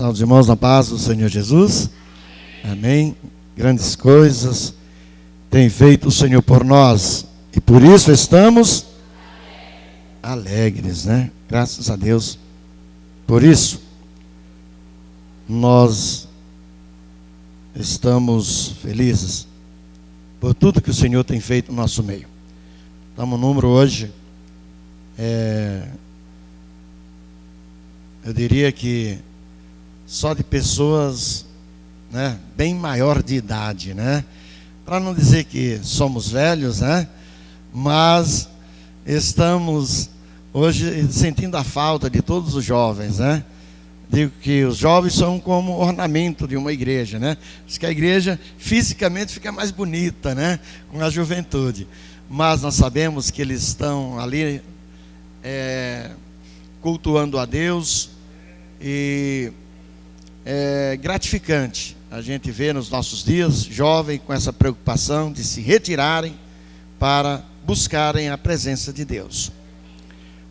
Salve, irmãos, na paz do Senhor Jesus. Amém. Grandes coisas tem feito o Senhor por nós e por isso estamos alegres, né? Graças a Deus. Por isso, nós estamos felizes por tudo que o Senhor tem feito no nosso meio. Estamos no número hoje, eu diria que só de pessoas, né, bem maior de idade, né? Para não dizer que somos velhos, né? Mas estamos hoje sentindo a falta de todos os jovens, né? Digo que os jovens são como ornamento de uma igreja, né? Diz que a igreja fisicamente fica mais bonita, né? Com a juventude. Mas nós sabemos que eles estão ali cultuando a Deus. E é gratificante a gente ver nos nossos dias jovens com essa preocupação de se retirarem para buscarem a presença de Deus.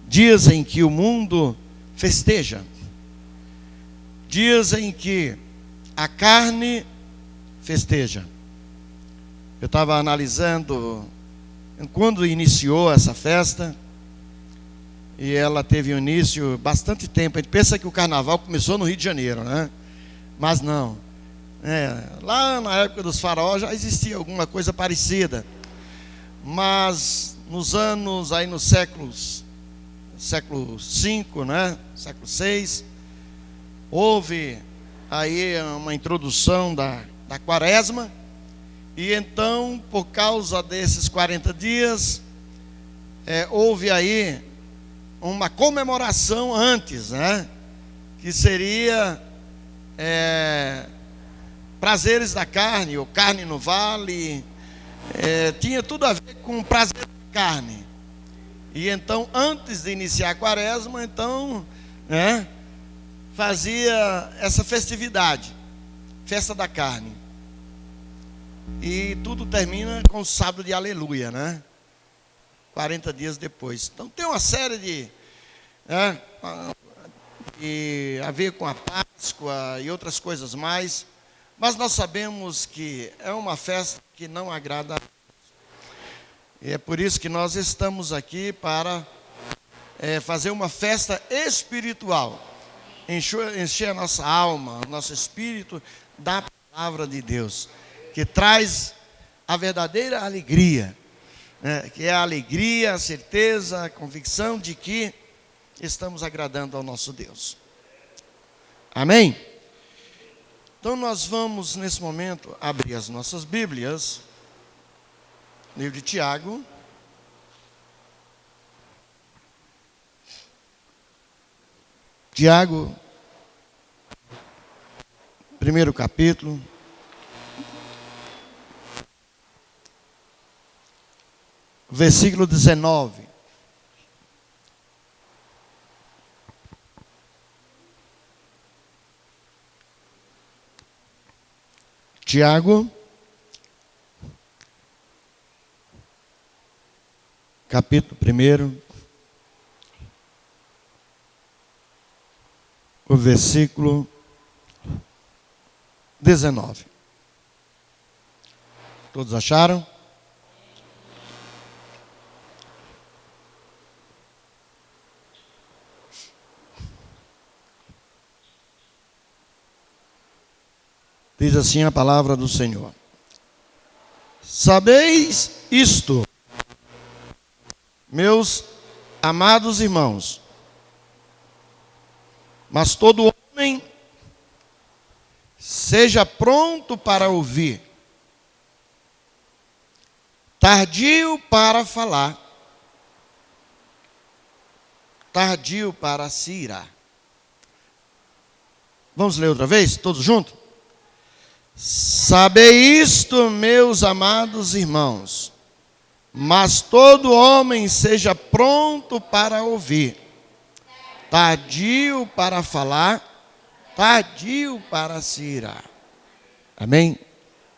Dias em que o mundo festeja, dias em que a carne festeja. Eu estava analisando quando iniciou essa festa, e ela teve um início bastante tempo. A gente pensa que o carnaval começou no Rio de Janeiro, né? Mas não. Lá na época dos faraós já existia alguma coisa parecida. Mas nos anos, aí no século V, né? Século VI, houve aí uma introdução da quaresma. E então, por causa desses 40 dias, houve aí uma comemoração antes, né? Que seria prazeres da carne, ou carne no vale, tinha tudo a ver com o prazer da carne. E então, antes de iniciar a quaresma, então, né, fazia essa festividade, festa da carne. E tudo termina com o sábado de aleluia, né? 40 dias depois. Então tem uma série de a ver com a Páscoa e outras coisas mais. Mas nós sabemos que é uma festa que não agrada a Deus. E é por isso que nós estamos aqui para fazer uma festa espiritual. Encher a nossa alma, o nosso espírito da palavra de Deus, que traz a verdadeira alegria. Que é a alegria, a certeza, a convicção de que estamos agradando ao nosso Deus. Amém? Então nós vamos nesse momento abrir as nossas Bíblias, livro de Tiago. Tiago, primeiro capítulo. Versículo 19. Tiago, capítulo 1, o versículo 19. Todos acharam? Diz assim a palavra do Senhor: sabeis isto, meus amados irmãos, mas todo homem seja pronto para ouvir, tardio para falar, tardio para se irar. Vamos ler outra vez, todos juntos? Sabei isto, meus amados irmãos, mas todo homem seja pronto para ouvir, tardio para falar, tardio para se irar. Amém?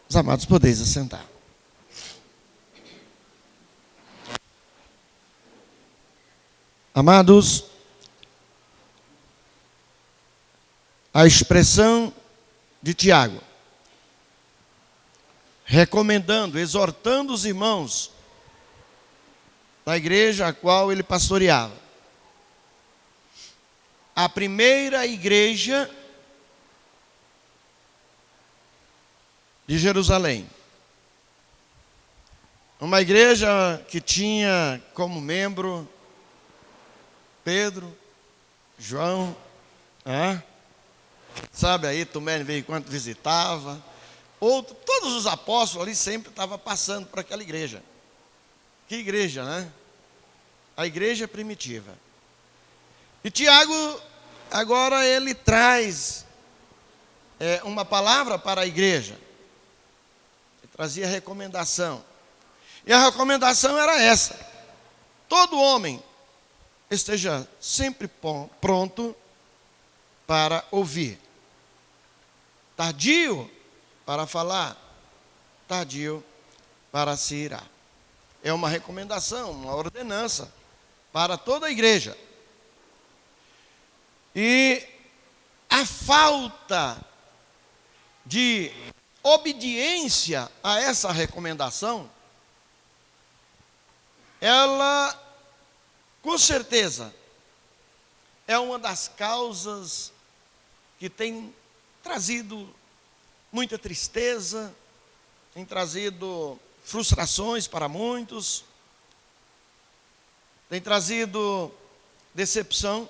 Os amados, podeis assentar. Amados, a expressão de Tiago, recomendando, exortando os irmãos da igreja a qual ele pastoreava. A primeira igreja de Jerusalém. Uma igreja que tinha como membro Pedro, João, sabe aí, Tomé veio enquanto visitava. Todos os apóstolos ali sempre estavam passando por aquela igreja. Que igreja, né? A igreja primitiva. E Tiago, agora ele traz uma palavra para a igreja. Ele trazia recomendação. E a recomendação era essa: todo homem esteja sempre pronto para ouvir, tardio para falar, tardio para se irar. É uma recomendação, uma ordenança para toda a igreja. E a falta de obediência a essa recomendação, ela, com certeza, é uma das causas que tem trazido muita tristeza, tem trazido frustrações para muitos, tem trazido decepção,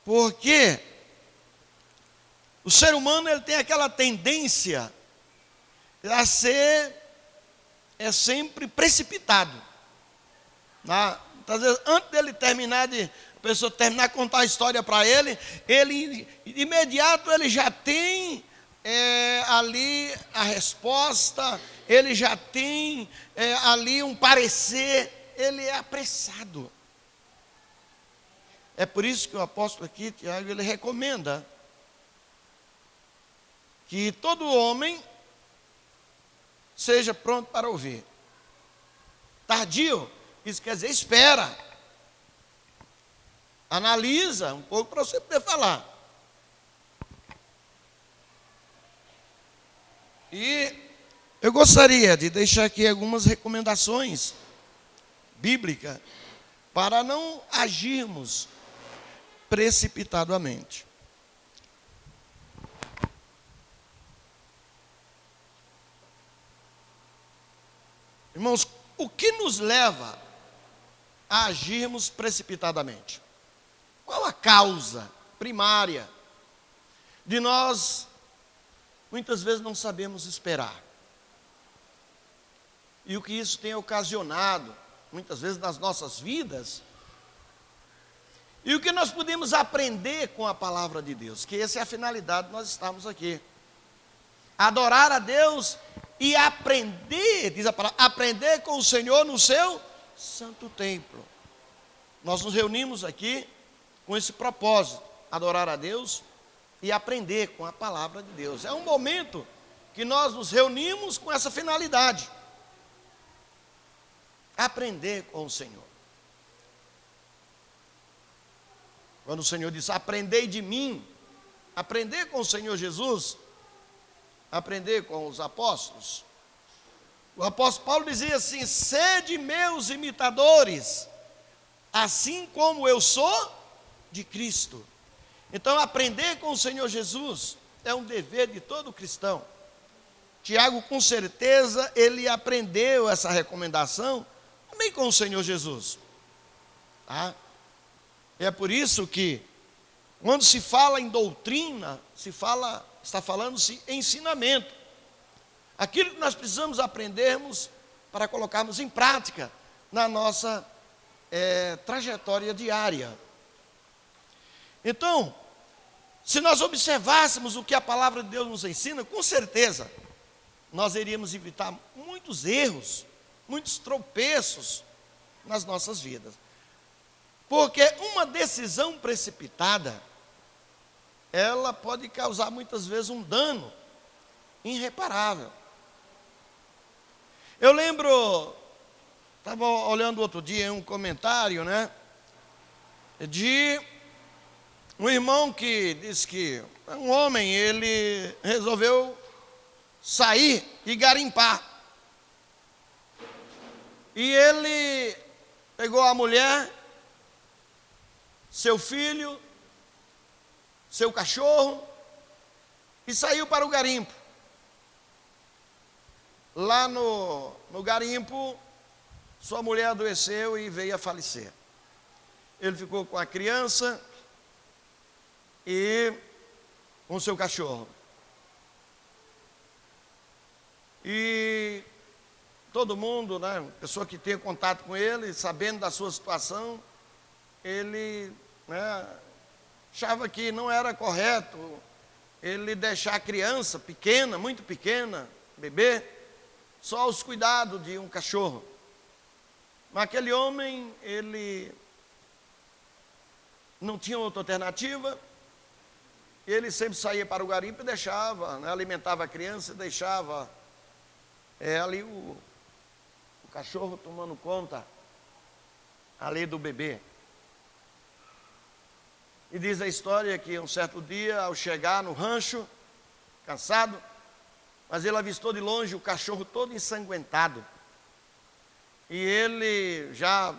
porque o ser humano ele tem aquela tendência a ser sempre precipitado. Às vezes, antes dele a pessoa terminar de contar a história para ele de imediato ele já tem ali a resposta, ele já tem ali um parecer, ele é apressado. É por isso que o apóstolo aqui, Tiago, ele recomenda que todo homem seja pronto para ouvir. Tardio, isso quer dizer espera. Analisa um pouco para você poder falar. E eu gostaria de deixar aqui algumas recomendações bíblicas para não agirmos precipitadamente. Irmãos, o que nos leva a agirmos precipitadamente? Qual a causa primária de nós, muitas vezes, não sabemos esperar? E o que isso tem ocasionado, muitas vezes, nas nossas vidas? E o que nós podemos aprender com a palavra de Deus? Que essa é a finalidade de nós estarmos aqui. Adorar a Deus e aprender, diz a palavra, aprender com o Senhor no seu santo templo. Nós nos reunimos aqui com esse propósito, adorar a Deus e aprender com a palavra de Deus. É um momento que nós nos reunimos com essa finalidade. Aprender com o Senhor. Quando o Senhor diz, aprendei de mim, aprender com o Senhor Jesus, aprender com os apóstolos. O apóstolo Paulo dizia assim, sede meus imitadores, assim como eu sou de Cristo. Então, aprender com o Senhor Jesus é um dever de todo cristão. Tiago, com certeza, ele aprendeu essa recomendação também com o Senhor Jesus. É por isso que, quando se fala em doutrina, está falando-se em ensinamento. Aquilo que nós precisamos aprendermos para colocarmos em prática na nossa trajetória diária. Então, se nós observássemos o que a palavra de Deus nos ensina, com certeza, nós iríamos evitar muitos erros, muitos tropeços nas nossas vidas. Porque uma decisão precipitada, ela pode causar muitas vezes um dano irreparável. Eu lembro, estava olhando outro dia um comentário, de um irmão que disse que um homem, ele resolveu sair e garimpar. E ele pegou a mulher, seu filho, seu cachorro e saiu para o garimpo. Lá no garimpo, sua mulher adoeceu e veio a falecer. Ele ficou com a criança e com seu cachorro. E todo mundo, né, pessoa que tinha contato com ele, sabendo da sua situação, ele, né, achava que não era correto ele deixar a criança pequena, muito pequena, bebê, só aos cuidados de um cachorro. Mas aquele homem, ele não tinha outra alternativa. Ele sempre saía para o garimpo e deixava, né, alimentava a criança e deixava ali o cachorro tomando conta ali do bebê. E diz a história que um certo dia, ao chegar no rancho, cansado, mas ele avistou de longe o cachorro todo ensanguentado. E ele já,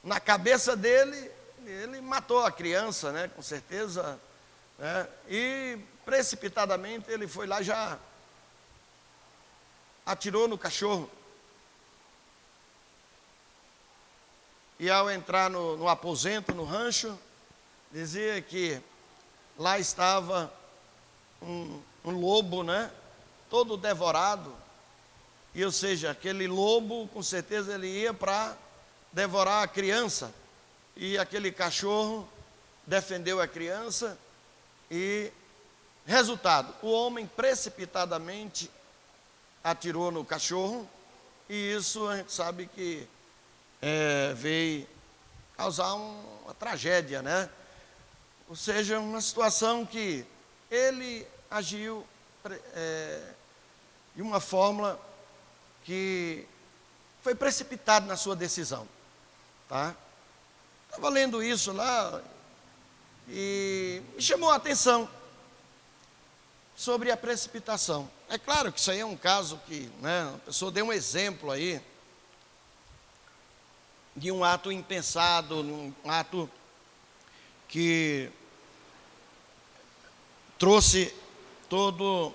na cabeça dele, ele matou a criança, né, com certeza, né, e precipitadamente ele foi lá e já atirou no cachorro. E ao entrar no aposento, no rancho, dizia que lá estava um lobo, né, todo devorado. E, ou seja, aquele lobo, com certeza, ele ia para devorar a criança. E aquele cachorro defendeu a criança e, resultado, o homem precipitadamente atirou no cachorro. E isso a gente sabe que veio causar uma tragédia, né? Ou seja, uma situação que ele agiu de uma forma que foi precipitado na sua decisão, tá? Estava lendo isso lá e me chamou a atenção sobre a precipitação. É claro que isso aí é um caso que, né, a pessoa deu um exemplo aí de um ato impensado, um ato que trouxe todo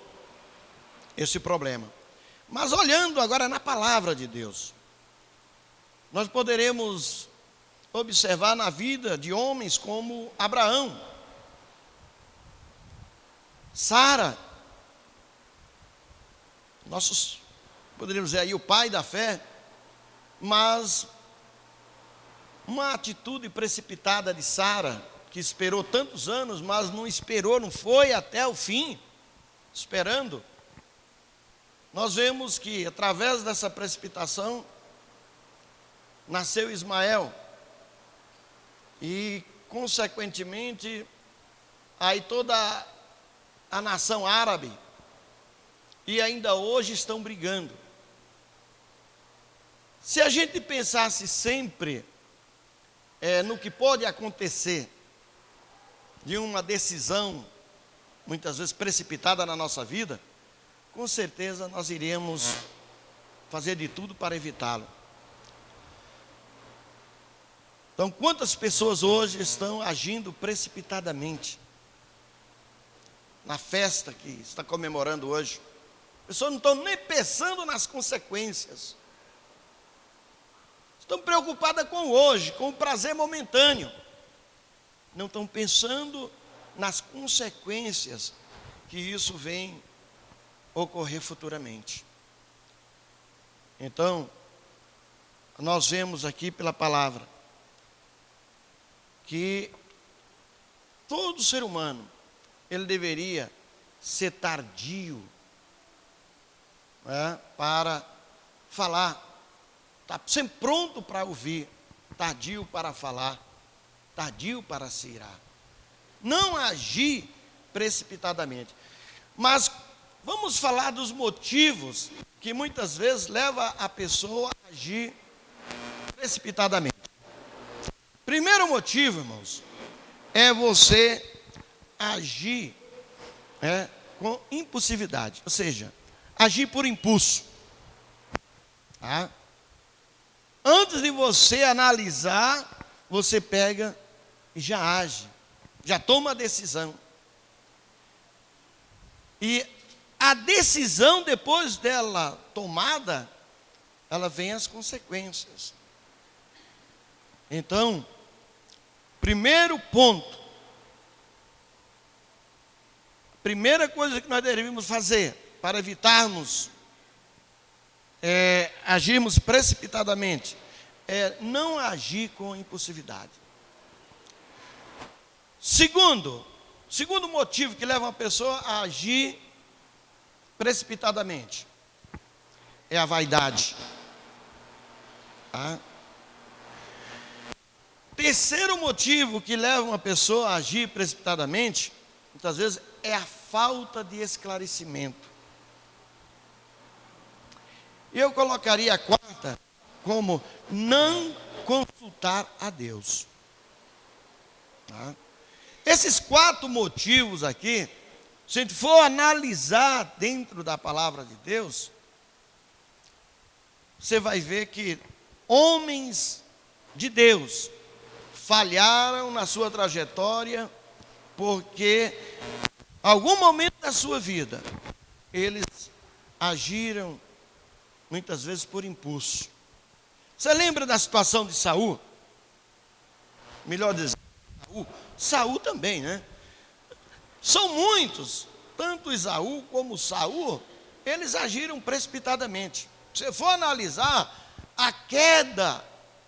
esse problema. Mas olhando agora na palavra de Deus, nós poderemos observar na vida de homens como Abraão, Sara, poderíamos dizer aí o pai da fé, mas uma atitude precipitada de Sara, que esperou tantos anos, mas não esperou, não foi até o fim, esperando. Nós vemos que através dessa precipitação nasceu Ismael e consequentemente aí toda a nação árabe e ainda hoje estão brigando. Se a gente pensasse sempre no que pode acontecer de uma decisão muitas vezes precipitada na nossa vida, com certeza nós iremos fazer de tudo para evitá-lo. Então, quantas pessoas hoje estão agindo precipitadamente na festa que está comemorando hoje? Pessoas não estão nem pensando nas consequências. Estão preocupadas com o hoje, com o prazer momentâneo. Não estão pensando nas consequências que isso vem ocorrer futuramente. Então, nós vemos aqui pela palavra que todo ser humano, ele deveria ser tardio, né, para falar, está sempre pronto para ouvir, tardio para falar, tardio para se irar, não agir precipitadamente. Mas vamos falar dos motivos que muitas vezes levam a pessoa a agir precipitadamente. Primeiro motivo, irmãos, é você agir com impulsividade, ou seja, agir por impulso. Tá? Antes de você analisar, você pega e já age, já toma a decisão. E a decisão, depois dela tomada, ela vem as consequências. Então, primeiro ponto, primeira coisa que nós devemos fazer para evitarmos agirmos precipitadamente é não agir com impulsividade. Segundo motivo que leva uma pessoa a agir precipitadamente é a vaidade. Tá? Terceiro motivo que leva uma pessoa a agir precipitadamente, muitas vezes, é a falta de esclarecimento. Eu colocaria a quarta como não consultar a Deus. Tá? Esses 4 motivos aqui, se a gente for analisar dentro da palavra de Deus, você vai ver que homens de Deus falharam na sua trajetória, porque em algum momento da sua vida, eles agiram muitas vezes por impulso. Você lembra da situação de Saul? Melhor dizendo, Saul também, né? São muitos, tanto Esaú como Saul, eles agiram precipitadamente. Se você for analisar, a queda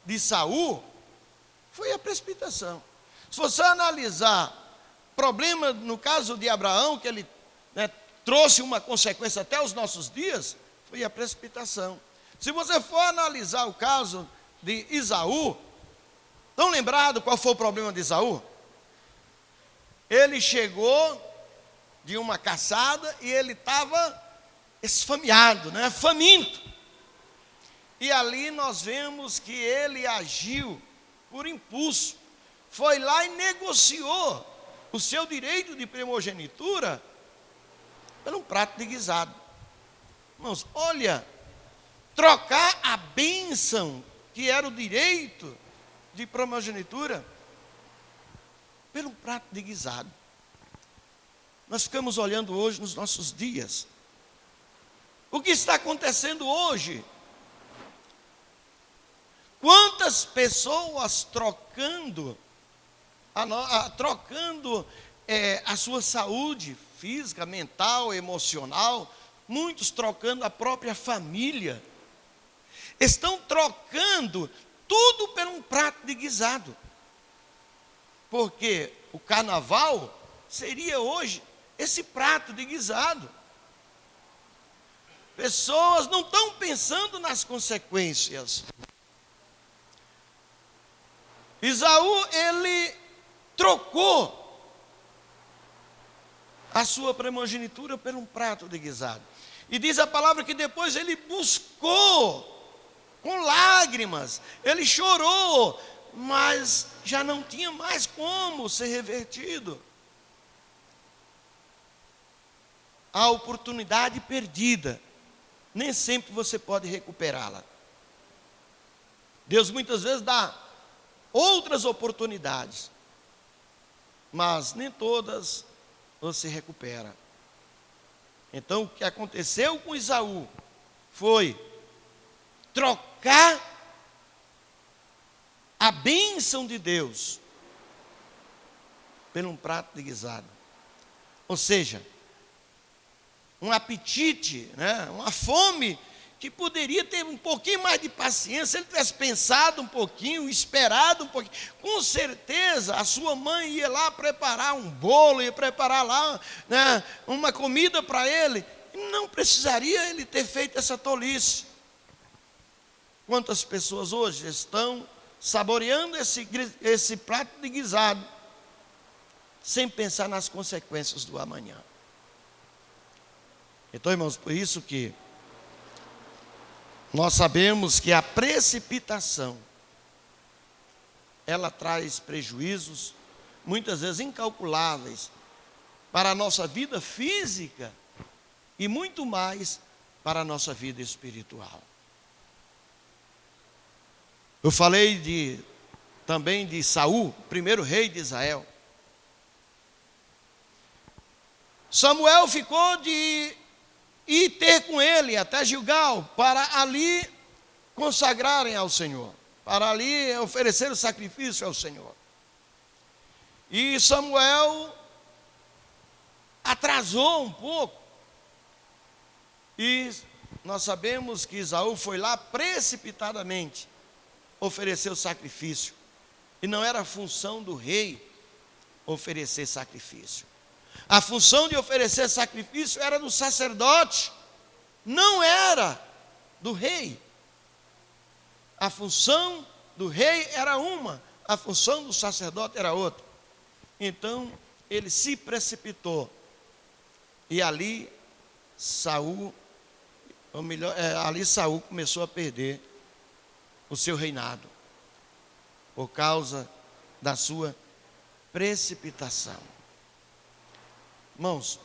de Saul foi a precipitação. Se você analisar problema no caso de Abraão, que ele trouxe uma consequência até os nossos dias, foi a precipitação. Se você for analisar o caso de Esaú, estão lembrados qual foi o problema de Esaú? Ele chegou de uma caçada e ele estava esfameado, faminto. E ali nós vemos que ele agiu por impulso. Foi lá e negociou o seu direito de primogenitura por um prato de guisado. Irmãos, olha, trocar a bênção, que era o direito de primogenitura, por um prato de guisado. Nós ficamos olhando hoje nos nossos dias. O que está acontecendo hoje? Quantas pessoas trocando a sua saúde física, mental, emocional, muitos trocando a própria família, estão trocando tudo por um prato de guisado, porque o carnaval seria hoje esse prato de guisado. Pessoas não estão pensando nas consequências. Esaú, ele trocou a sua primogenitura por um prato de guisado. E diz a palavra que depois ele buscou com lágrimas, ele chorou, mas já não tinha mais como ser revertido. A oportunidade perdida, nem sempre você pode recuperá-la. Deus muitas vezes dá outras oportunidades, mas nem todas você recupera. Então o que aconteceu com Esaú foi trocar a bênção de Deus por um prato de guisado. Ou seja, um apetite, uma fome, que poderia ter um pouquinho mais de paciência, se ele tivesse pensado um pouquinho, esperado um pouquinho. Com certeza a sua mãe ia lá preparar um bolo, ia preparar lá uma comida para ele, e não precisaria ele ter feito essa tolice. Quantas pessoas hoje estão saboreando esse prato de guisado, sem pensar nas consequências do amanhã. Então, irmãos, por isso que nós sabemos que a precipitação, ela traz prejuízos muitas vezes incalculáveis, para a nossa vida física e muito mais para a nossa vida espiritual. Eu falei também de Saul, primeiro rei de Israel. Samuel ficou de ir ter com ele até Gilgal, para ali consagrarem ao Senhor, para ali oferecer o sacrifício ao Senhor. E Samuel atrasou um pouco, e nós sabemos que Saul foi lá precipitadamente oferecer o sacrifício, e não era a função do rei oferecer sacrifício. A função de oferecer sacrifício era do sacerdote, não era do rei. A função do rei era uma, a função do sacerdote era outra. Então, ele se precipitou. E ali Saul começou a perder o seu reinado, por causa da sua precipitação. Irmãos,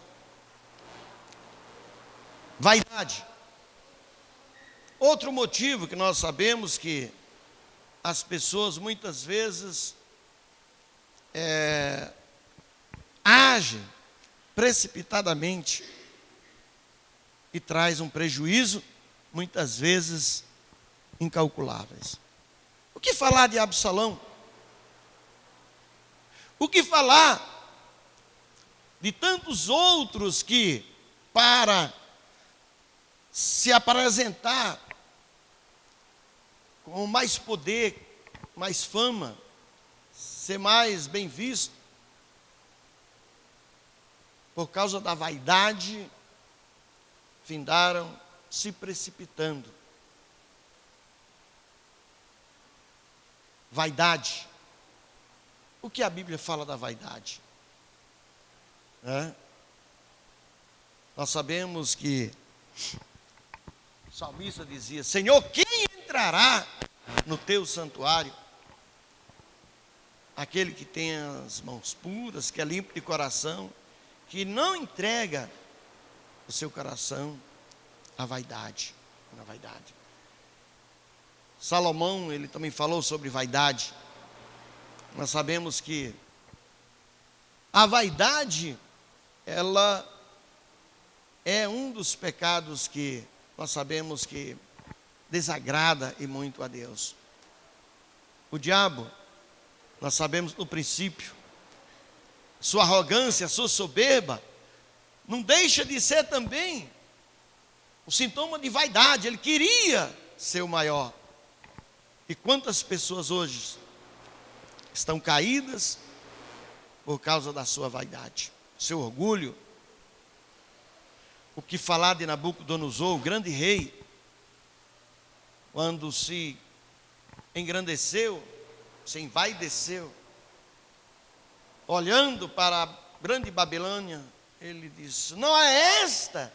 vaidade. Outro motivo que nós sabemos que as pessoas muitas vezes agem precipitadamente e traz um prejuízo, muitas vezes incalculáveis. O que falar de Absalão? O que falar de tantos outros que, para se apresentar com mais poder, mais fama, ser mais bem visto, por causa da vaidade, findaram se precipitando. Vaidade. O que a Bíblia fala da vaidade? Nós sabemos que o salmista dizia: Senhor, quem entrará no teu santuário? Aquele que tem as mãos puras, que é limpo de coração, que não entrega o seu coração à vaidade. Na vaidade. Salomão, ele também falou sobre vaidade. Nós sabemos que a vaidade, ela é um dos pecados que nós sabemos que desagrada e muito a Deus. O diabo, nós sabemos no princípio, sua arrogância, sua soberba, não deixa de ser também um sintoma de vaidade. Ele queria ser o maior. E quantas pessoas hoje estão caídas por causa da sua vaidade, seu orgulho? O que falar de Nabucodonosor, o grande rei, quando se engrandeceu, se envaideceu, olhando para a grande Babilônia, ele disse: não é esta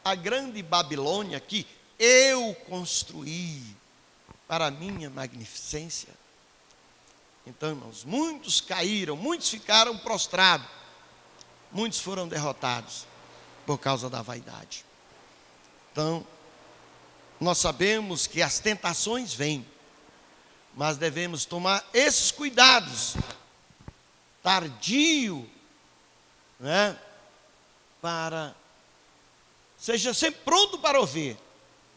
a grande Babilônia que eu construí para a minha magnificência? Então, irmãos, muitos caíram, muitos ficaram prostrados, muitos foram derrotados por causa da vaidade. Então, nós sabemos que as tentações vêm, mas devemos tomar esses cuidados, tardio, seja sempre pronto para ouvir,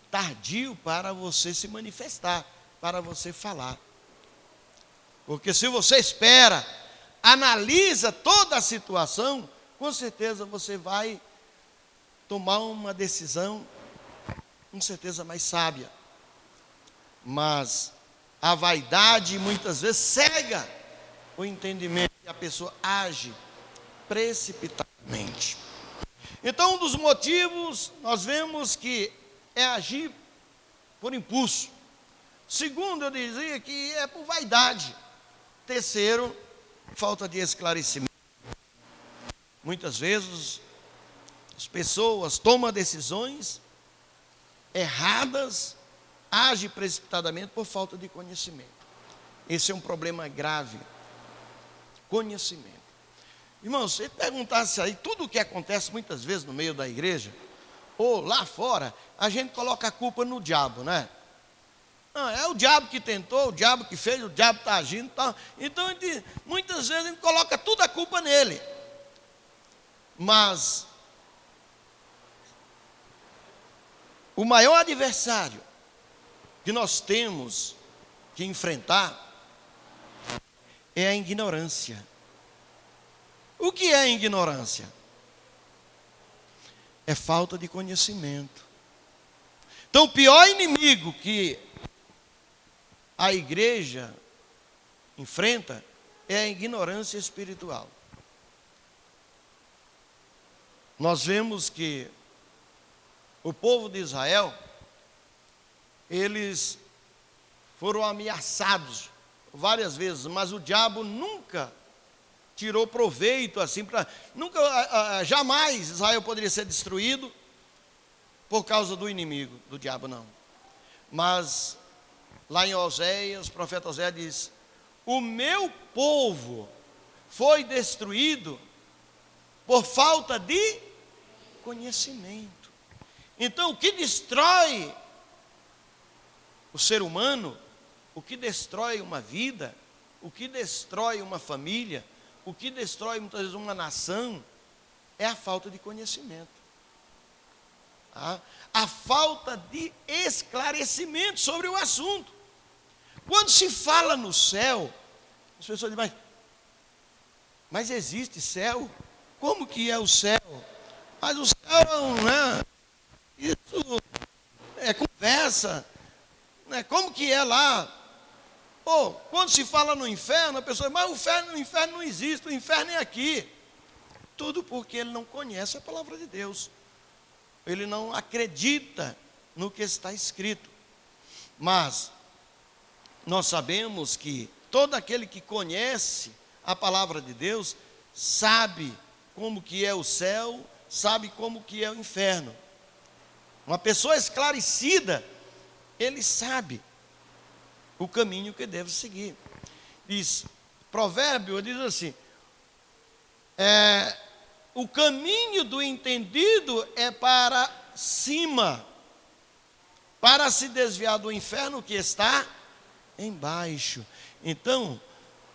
tardio para você se manifestar, para você falar. Porque se você espera, analisa toda a situação, com certeza você vai tomar uma decisão, com certeza mais sábia. Mas a vaidade muitas vezes cega o entendimento e a pessoa age precipitadamente. Então, um dos motivos, nós vemos que é agir por impulso. Segundo, eu dizia que é por vaidade. Terceiro, falta de esclarecimento. Muitas vezes, as pessoas tomam decisões erradas, agem precipitadamente por falta de conhecimento. Esse é um problema grave. conhecimento. Irmãos, se ele perguntasse aí, tudo o que acontece muitas vezes no meio da igreja, ou lá fora, a gente coloca a culpa no diabo, né? Não, é o diabo que tentou, o diabo que fez, o diabo está agindo e tal. Então, muitas vezes a gente coloca toda a culpa nele. Mas o maior adversário que nós temos que enfrentar é a ignorância. O que é a ignorância? É falta de conhecimento. Então, o pior inimigo que a igreja enfrenta é a ignorância espiritual. Nós vemos que o povo de Israel, eles foram ameaçados várias vezes, mas o diabo nunca tirou proveito assim para jamais Israel poderia ser destruído por causa do inimigo, do diabo não. Mas lá em Oséias, o profeta Oséias diz: o meu povo foi destruído por falta de conhecimento. Então, o que destrói o ser humano, o que destrói uma vida, o que destrói uma família, o que destrói muitas vezes uma nação, é a falta de conhecimento. A falta de esclarecimento sobre o assunto. Quando se fala no céu, as pessoas dizem, mas existe céu? Como que é o céu? Mas o céu, né? Isso é conversa. Né? Como que é lá? Quando se fala no inferno, a pessoa diz, mas o inferno não existe, o inferno é aqui. Tudo porque ele não conhece a palavra de Deus. Ele não acredita no que está escrito. Mas nós sabemos que todo aquele que conhece a palavra de Deus sabe como que é o céu, sabe como que é o inferno. Uma pessoa esclarecida, ele sabe o caminho que deve seguir. Diz, provérbio diz assim, o caminho do entendido é para cima, para se desviar do inferno que está embaixo. Então,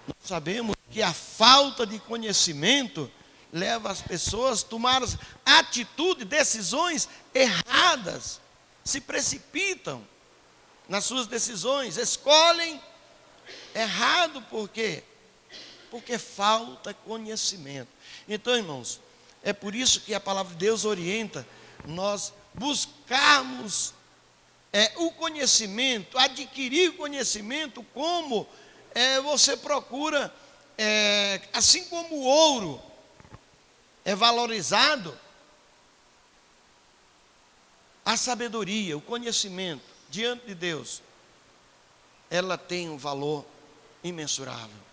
nós sabemos que a falta de conhecimento leva as pessoas a tomar atitudes, decisões erradas, se precipitam nas suas decisões, escolhem errado, por quê? Porque falta conhecimento. Então, irmãos, é por isso que a palavra de Deus orienta nós buscarmos o conhecimento, adquirir conhecimento, como você procura, assim como o ouro é valorizado, a sabedoria, o conhecimento diante de Deus, ela tem um valor imensurável.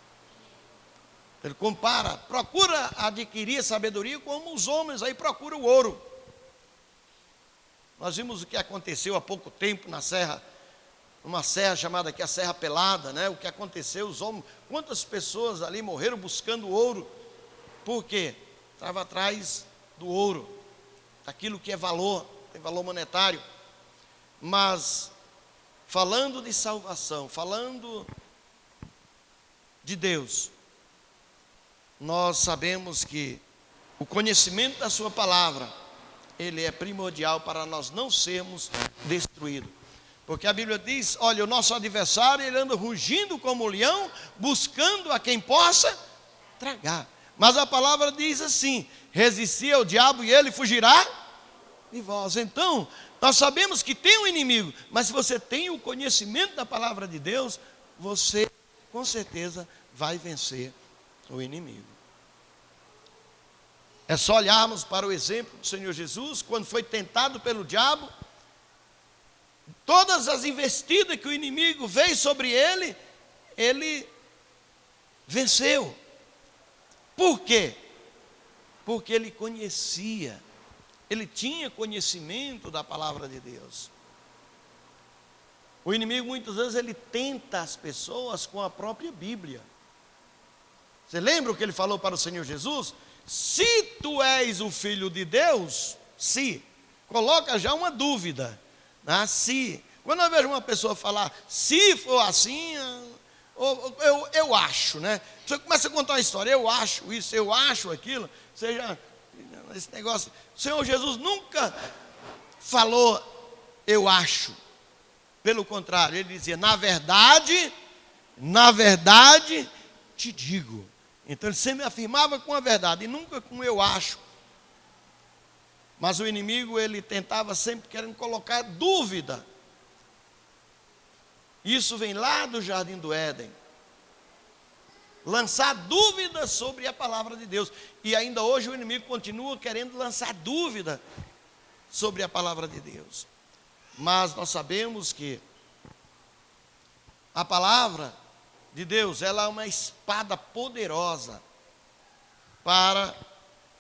Ele compara, procura adquirir sabedoria como os homens aí procuram o ouro. Nós vimos o que aconteceu há pouco tempo na serra, uma serra chamada aqui a Serra Pelada, né? O que aconteceu, os homens, quantas pessoas ali morreram buscando ouro. Por quê? Estava atrás do ouro, daquilo que é valor, tem valor monetário. Mas, falando de salvação, falando de Deus, nós sabemos que o conhecimento da sua palavra, ele é primordial para nós não sermos destruídos. Porque a Bíblia diz, olha, o nosso adversário, ele anda rugindo como um leão, buscando a quem possa tragar. Mas a palavra diz assim, resistir ao diabo e ele fugirá de vós. Então, nós sabemos que tem um inimigo, mas se você tem o conhecimento da palavra de Deus, você com certeza vai vencer o inimigo. É só olharmos para o exemplo do Senhor Jesus, quando foi tentado pelo diabo, todas as investidas que o inimigo veio sobre ele, ele venceu. Por quê? Porque ele conhecia, ele tinha conhecimento da palavra de Deus. O inimigo muitas vezes ele tenta as pessoas com a própria Bíblia. Você lembra o que ele falou para o Senhor Jesus? Se tu és o Filho de Deus, se, coloca já uma dúvida, né? Se, quando eu vejo uma pessoa falar, se for assim, eu acho, né? Você começa a contar uma história, eu acho isso, eu acho aquilo, seja, esse negócio, o Senhor Jesus nunca falou, eu acho, pelo contrário, ele dizia, na verdade, te digo. Então ele sempre afirmava com a verdade e nunca com eu acho. Mas o inimigo, ele tentava sempre querendo colocar dúvida. Isso vem lá do Jardim do Éden. Lançar dúvidas sobre a palavra de Deus. E ainda hoje o inimigo continua querendo lançar dúvida sobre a palavra de Deus. Mas nós sabemos que a palavra de Deus, ela é uma espada poderosa para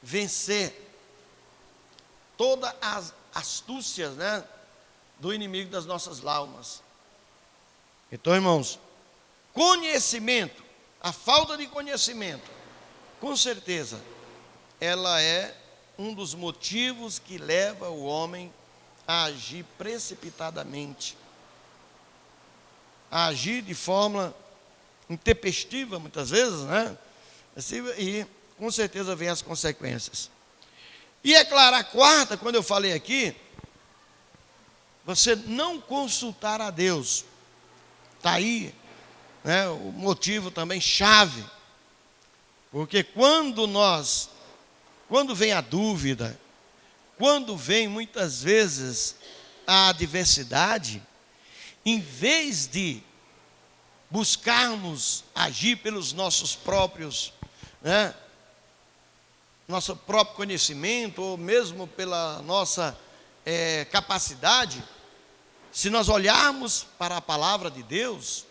vencer todas as astúcias, né, do inimigo das nossas almas. Então, irmãos, conhecimento, a falta de conhecimento, com certeza, ela é um dos motivos que leva o homem a agir precipitadamente, a agir de forma intempestiva, muitas vezes, né? E com certeza vem as consequências. E é claro, a quarta, quando eu falei aqui, você não consultar a Deus. Está aí, né, o motivo também chave. Porque quando vem a dúvida, quando vem muitas vezes a adversidade, em vez de buscarmos agir pelos nossos próprios, né, nosso próprio conhecimento, ou mesmo pela nossa capacidade, se nós olharmos para a palavra de Deus,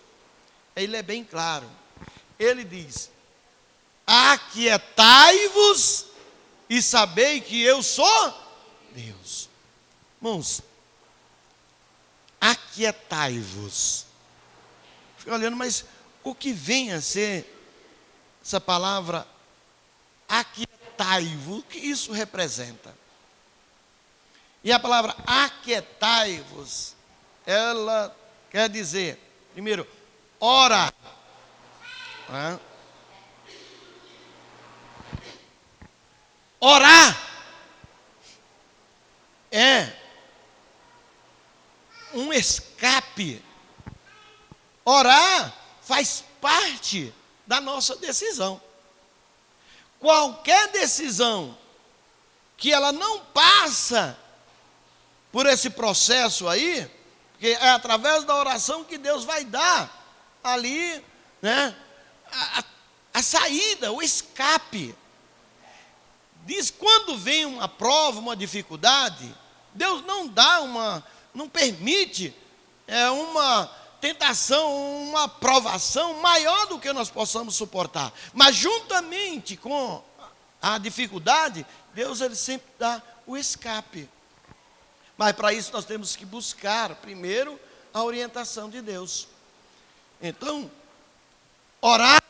ele é bem claro. Ele diz, aquietai-vos e sabei que eu sou Deus. Irmãos, aquietai-vos. Fica olhando, mas o que vem a ser essa palavra aquietai-vos? O que isso representa? E a palavra aquietai-vos, ela quer dizer, primeiro, ora. Orar é um escape. Orar faz parte da nossa decisão. Qualquer decisão que ela não passa por esse processo aí, porque é através da oração que Deus vai dar ali, né, a saída, o escape. Diz, quando vem uma prova, uma dificuldade, Deus não permite uma tentação, uma provação maior do que nós possamos suportar. Mas juntamente com a dificuldade, Deus ele sempre dá o escape. Mas para isso nós temos que buscar primeiro a orientação de Deus. Então, orar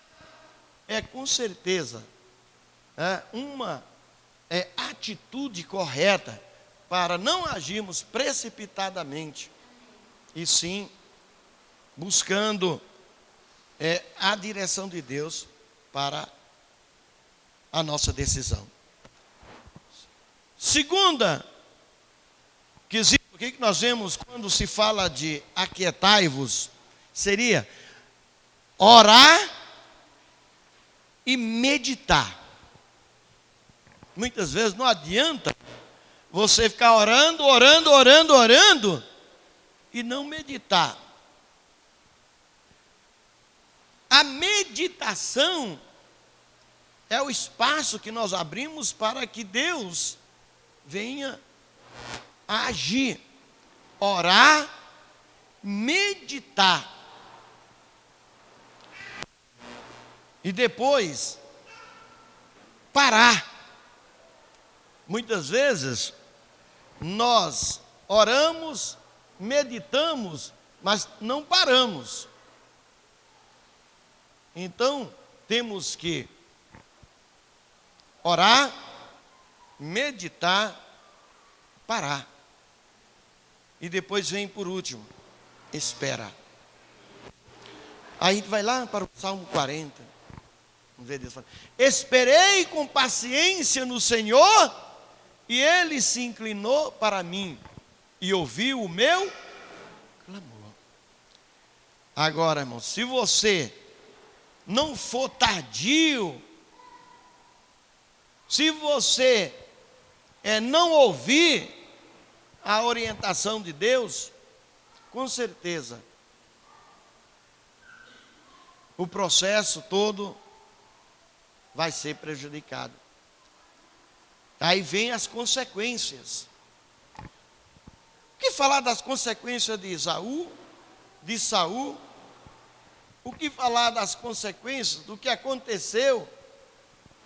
é com certeza uma atitude correta para não agirmos precipitadamente, e sim buscando a direção de Deus para a nossa decisão. Segunda quesito, o que nós vemos quando se fala de aquietai-vos, seria orar e meditar. Muitas vezes não adianta você ficar orando e não meditar. A meditação é o espaço que nós abrimos para que Deus venha a agir. Orar, meditar. E depois, parar. Muitas vezes, nós oramos, meditamos, mas não paramos. Então, temos que orar, meditar, parar. E depois vem por último, espera. Aí a gente vai lá para o Salmo 40. Vamos ver Deus falando: esperei com paciência no Senhor, e Ele se inclinou para mim, e ouviu o meu clamor. Agora, irmão, se você não for tardio, se você não ouvir a orientação de Deus, com certeza o processo todo vai ser prejudicado. Aí vem as consequências. O que falar das consequências de Saul? O que falar das consequências do que aconteceu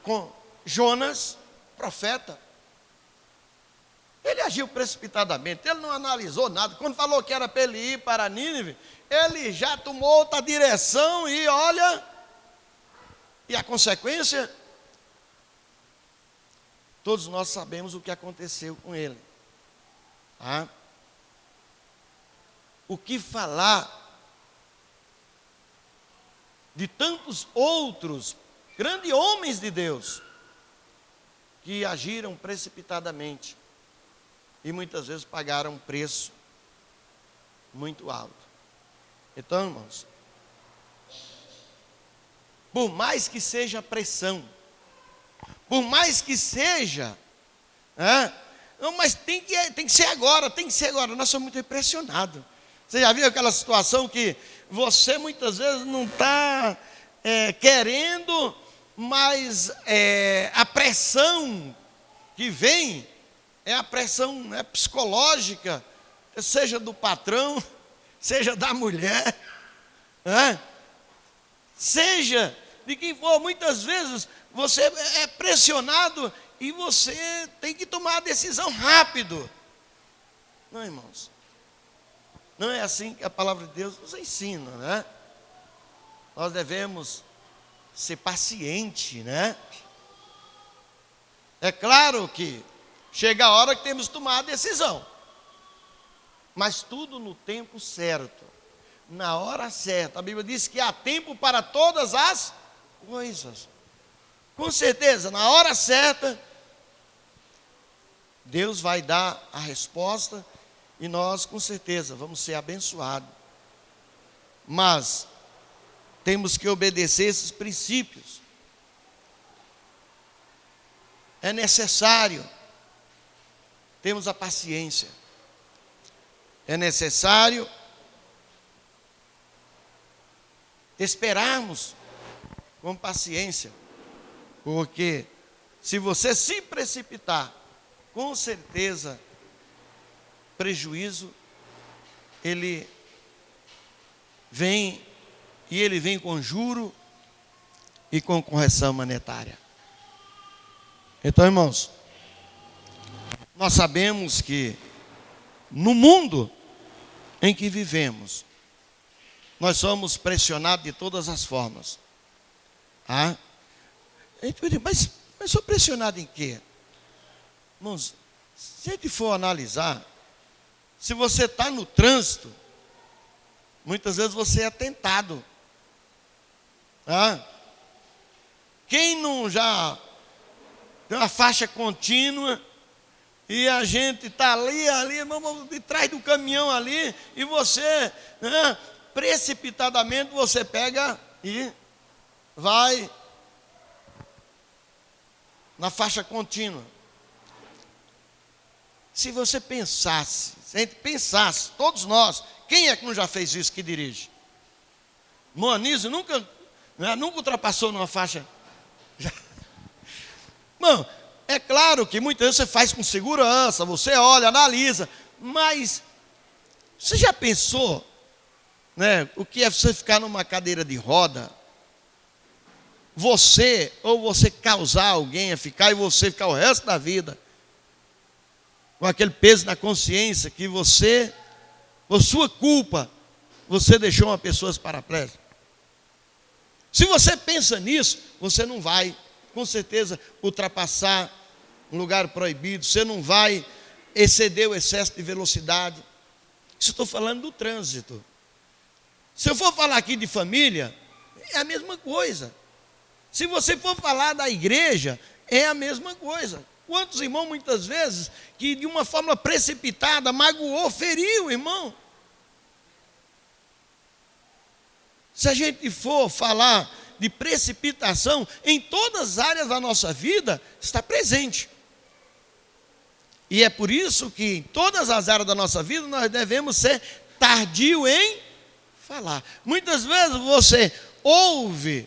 com Jonas, profeta? Ele agiu precipitadamente, ele não analisou nada. Quando falou que era para ele ir para Nínive, ele já tomou outra direção e olha, e a consequência, todos nós sabemos o que aconteceu com ele. Tá? O que falar de tantos outros grandes homens de Deus que agiram precipitadamente e muitas vezes pagaram um preço muito alto. Então, irmãos, por mais que seja pressão, por mais que seja, não, mas tem que ser agora, Nós somos muito impressionados. Você já viu aquela situação que você muitas vezes não está querendo, mas a pressão que vem é a pressão psicológica, seja do patrão, seja da mulher, seja de quem for. Muitas vezes você é pressionado e você tem que tomar a decisão rápido. Não, irmãos, não é assim que a palavra de Deus nos ensina, né? Nós devemos ser pacientes, né? É claro que chega a hora que temos que tomar a decisão, mas tudo no tempo certo, na hora certa. A Bíblia diz que há tempo para todas as coisas. Com certeza, na hora certa, Deus vai dar a resposta e nós, com certeza, vamos ser abençoados. Mas temos que obedecer esses princípios. É necessário termos a paciência. É necessário esperarmos com paciência, porque se você se precipitar, com certeza prejuízo ele vem, e ele vem com juro e com correção monetária. Então, irmãos, nós sabemos que no mundo em que vivemos, nós somos pressionados de todas as formas. A gente pode dizer, mas sou pressionado em quê? Irmãos, se a gente for analisar, se você está no trânsito, muitas vezes você é tentado. Quem não já tem uma faixa contínua e a gente está ali, de trás do caminhão ali, e você, precipitadamente, você pega e vai na faixa contínua. Se você pensasse, se a gente pensasse, todos nós, quem é que não já fez isso que dirige? Moanísio nunca ultrapassou numa faixa. Bom, é claro que muitas vezes você faz com segurança, você olha, analisa, mas você já pensou, o que é você ficar numa cadeira de roda, você causar alguém a ficar, e você ficar o resto da vida com aquele peso na consciência que você, por sua culpa, você deixou uma pessoa paraplégica? Se você pensa nisso, você não vai com certeza, ultrapassar um lugar proibido, você não vai exceder o excesso de velocidade. Isso estou falando do trânsito. Se eu for falar aqui de família, é a mesma coisa. Se você for falar da igreja, é a mesma coisa. Quantos irmãos, muitas vezes, que de uma forma precipitada, magoou, feriu o irmão. Se a gente for falar de precipitação, em todas as áreas da nossa vida, está presente. E é por isso que em todas as áreas da nossa vida, nós devemos ser tardio em falar. Muitas vezes você ouve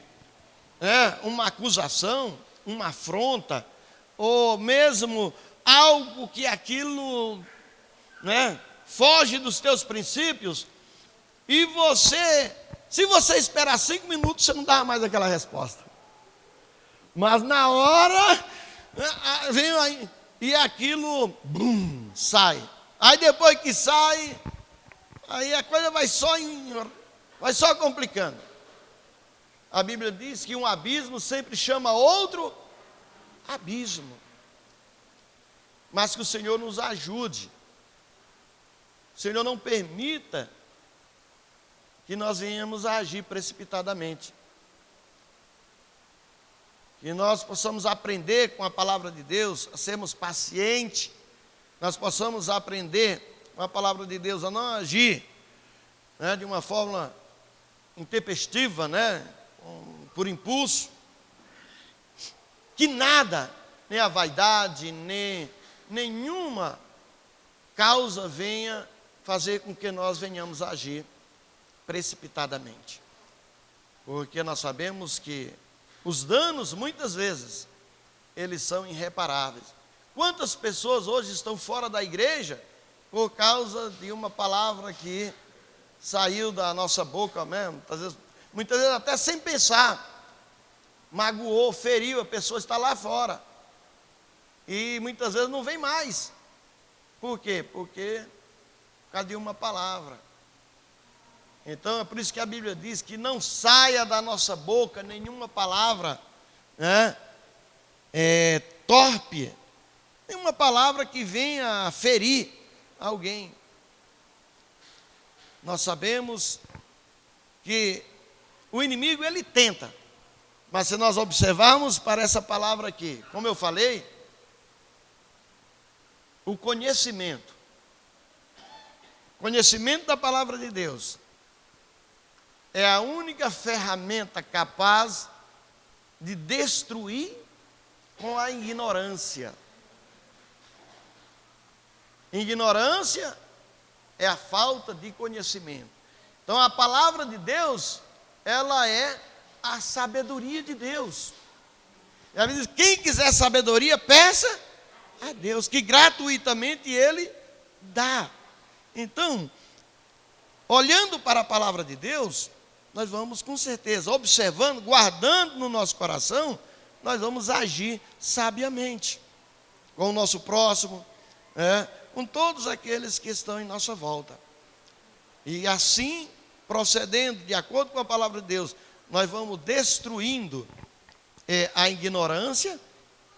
uma acusação, uma afronta, ou mesmo algo que aquilo foge dos teus princípios, e você, se você esperar 5 minutos, você não dá mais aquela resposta. Mas na hora, vem aí, e aquilo, sai. Aí depois que sai, aí a coisa vai só complicando. A Bíblia diz que um abismo sempre chama outro abismo. Mas que o Senhor nos ajude. O Senhor não permita que nós venhamos a agir precipitadamente. Que nós possamos aprender com a palavra de Deus a sermos pacientes. Nós possamos aprender com a palavra de Deus a não agir de uma forma intempestiva, por impulso. Que nada, nem a vaidade, nem nenhuma causa venha fazer com que nós venhamos a agir precipitadamente. Porque nós sabemos que os danos, muitas vezes, eles são irreparáveis. Quantas pessoas hoje estão fora da igreja por causa de uma palavra que saiu da nossa boca mesmo, muitas vezes até sem pensar, magoou, feriu, a pessoa está lá fora. E muitas vezes não vem mais. Por quê? Porque por causa de uma palavra. Então é por isso que a Bíblia diz que não saia da nossa boca nenhuma palavra torpe, nenhuma palavra que venha ferir alguém. Nós sabemos que o inimigo ele tenta, mas se nós observarmos para essa palavra aqui, como eu falei, o conhecimento da palavra de Deus é a única ferramenta capaz de destruir com a ignorância. Ignorância é a falta de conhecimento. Então a palavra de Deus, ela é a sabedoria de Deus. Ela diz: quem quiser sabedoria, peça a Deus, que gratuitamente Ele dá. Então, olhando para a palavra de Deus, nós vamos com certeza, observando, guardando no nosso coração, nós vamos agir sabiamente com o nosso próximo, com todos aqueles que estão em nossa volta. E assim, procedendo de acordo com a palavra de Deus, nós vamos destruindo a ignorância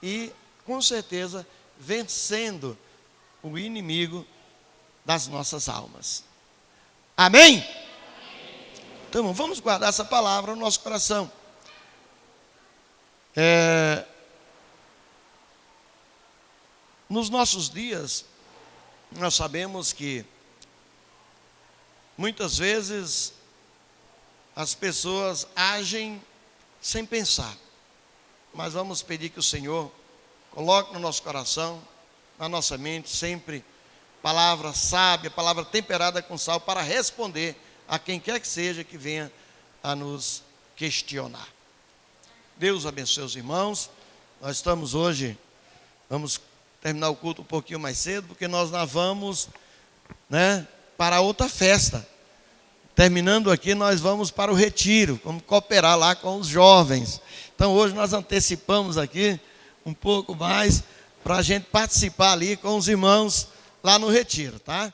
e, com certeza, vencendo o inimigo das nossas almas. Amém? Então, vamos guardar essa palavra no nosso coração. Nos nossos dias, nós sabemos que muitas vezes as pessoas agem sem pensar. Mas vamos pedir que o Senhor coloque no nosso coração, na nossa mente, sempre palavra sábia, palavra temperada com sal, para responder a quem quer que seja que venha a nos questionar. Deus abençoe os irmãos. Nós estamos hoje, vamos terminar o culto um pouquinho mais cedo, porque nós vamos para outra festa. Terminando aqui, nós vamos para o retiro, vamos cooperar lá com os jovens. Então hoje nós antecipamos aqui um pouco mais, para a gente participar ali com os irmãos lá no retiro, tá?